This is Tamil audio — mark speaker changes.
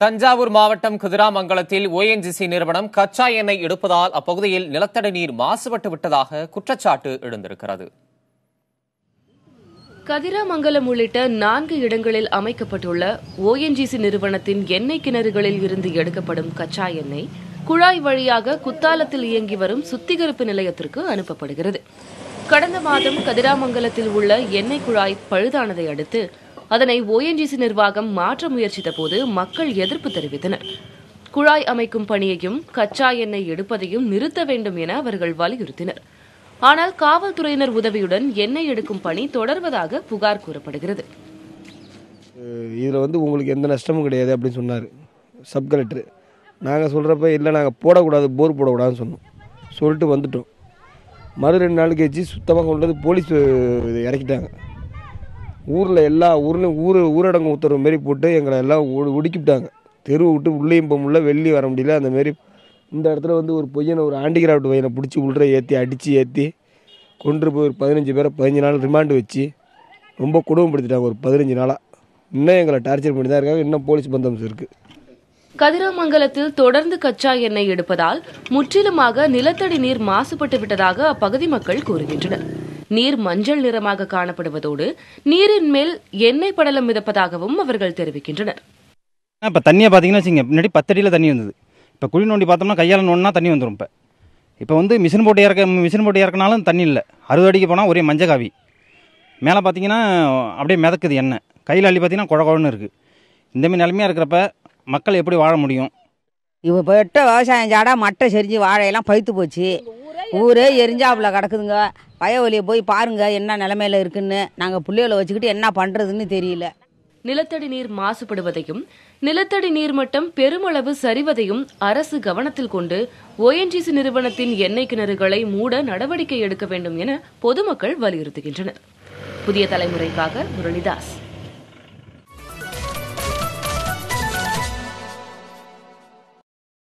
Speaker 1: தஞ்சாவூர் மாவட்டம் குதிராமங்கலத்தில் ஓஎன்ஜிசி நிறுவனம் கச்சா எண்ணெய் எடுப்பதால் அப்பகுதியில் நிலத்தடி நீர் மாசுபட்டு விட்டதாக குற்றச்சாட்டு எழுந்திருக்கிறது.
Speaker 2: கதிராமங்கலம் உள்ளிட்ட 4 இடங்களில் அமைக்கப்பட்டுள்ள ஓஎன்ஜிசி நிறுவனத்தின் எண்ணெய் கிணறுகளில் இருந்து எடுக்கப்படும் கச்சா எண்ணெய் குழாய் வழியாக குத்தாலத்தில் இயங்கி வரும் சுத்திகரிப்பு நிலையத்திற்கு அனுப்பப்படுகிறது. கடந்த மாதம் கதிராமங்கலத்தில் உள்ள எண்ணெய் குழாய் பழுதானதை அடுத்து அதனை ஓஎன்ஜிசி நிர்வாகம் மாற்ற முயற்சித்த போது மக்கள் எதிர்ப்பு தெரிவித்தனர். குழாய் அமைக்கும் பணியையும் கச்சா எண்ணெய் எடுப்பதையும் நிறுத்த வேண்டும் என அவர்கள் வலியுறுத்தினர். ஆனால் காவல்துறையினர் உதவியுடன் எண்ணெய் எடுக்கும் பணி தொடர்வதாக புகார் கூறப்படுகிறது.
Speaker 3: இதில் உங்களுக்கு எந்த நஷ்டமும் கிடையாது அப்படின்னு சொன்னார் சப் கலெக்டர். நாங்கள் சொல்கிறப்ப இல்லை நாங்கள் போடக்கூடாது, போர் போடக்கூடாதுன்னு சொன்னோம். சொல்லிட்டு வந்துட்டோம். மறு 2 நாள் கழிச்சு சுத்தமாக கொண்டது போலீஸ் இறக்கிட்டாங்க. ஊரில் எல்லா ஊர்லேயும் ஊரடங்கு உத்தரவு மாரி போட்டு எங்களை எல்லாம் ஒடுக்கிவிட்டாங்க. தெருவை விட்டு உள்ளேயும் போக முடியல, வெளியே வர முடியல. அந்த மாரி இந்த இடத்துல ஒரு பொய்யனை ஒரு ஹேண்டிகிராஃப்ட் பையனை பிடிச்சி உள்ள ஏற்றி கொண்டு போய் ஒரு 15 பேரை 15 நாள் ரிமாண்டு வச்சு ரொம்ப கொடுமைப்படுத்திட்டாங்க. ஒரு 15 நாளாக இன்னும் எங்களை டார்ச்சர் பண்ணி தான் இருக்காங்க. இன்னும் போலீஸ் பந்தோபஸ்து இருக்குது.
Speaker 2: கதிராமங்கலத்தில் தொடர்ந்து கச்சா எண்ணெய் எடுப்பதால் முற்றிலுமாக நிலத்தடி நீர் மாசுபட்டு விட்டதாக அப்பகுதி மக்கள் கூறுகின்றனர். நீர் மஞ்சள் நிறமாக காணப்படுவதோடு நீரின் மேல் எண்ணெய் படலம் மிதப்பதாகவும் அவர்கள் தெரிவிக்கின்றனர்.
Speaker 4: இப்போ தண்ணியை பார்த்தீங்கன்னா முன்னாடி 10 அடியில் தண்ணி வந்தது. இப்போ குழி நோண்டி பார்த்தோம்னா கையால் நோண்டினா தண்ணி வந்துடும். இப்போ மிஷின் போட்டு இறக்கினாலும் தண்ணி இல்லை. 60 அடிக்கு போனால் ஒரே மஞ்சள் காவி. மேலே பார்த்தீங்கன்னா அப்படியே மிதக்குது எண்ணெய். கையில் அள்ளி பார்த்தீங்கன்னா குழகுழன்னு இருக்குது. இந்தமாரி நிலைமையாக இருக்கிறப்ப மக்கள் எப்படி வாழ முடியும்?
Speaker 5: இப்போ போய்ட்டு விவசாயம் சாடா மட்டை செரிஞ்சு வாழையெல்லாம் பழுத்து போச்சு. ஊரே எரிஞ்சாப்புல கிடக்குதுங்க. வயவெளியை போய் பாருங்க என்ன நிலைமையில இருக்குன்னு. நாங்கள் பிள்ளைகளை வச்சுக்கிட்டு என்ன பண்ணுறதுன்னு தெரியல.
Speaker 2: நிலத்தடி நீர் மாசுபடுவதையும் நிலத்தடி நீர்மட்டம் பெருமளவு சரிவதையும் அரசு கவனத்தில் கொண்டு ஓஎன்ஜிசி நிறுவனத்தின் எண்ணெய் கிணறுகளை மூட நடவடிக்கை எடுக்க வேண்டும் என பொதுமக்கள் வலியுறுத்துகின்றனர். புதிய தலைமுறைக்காக முரளிதாஸ்.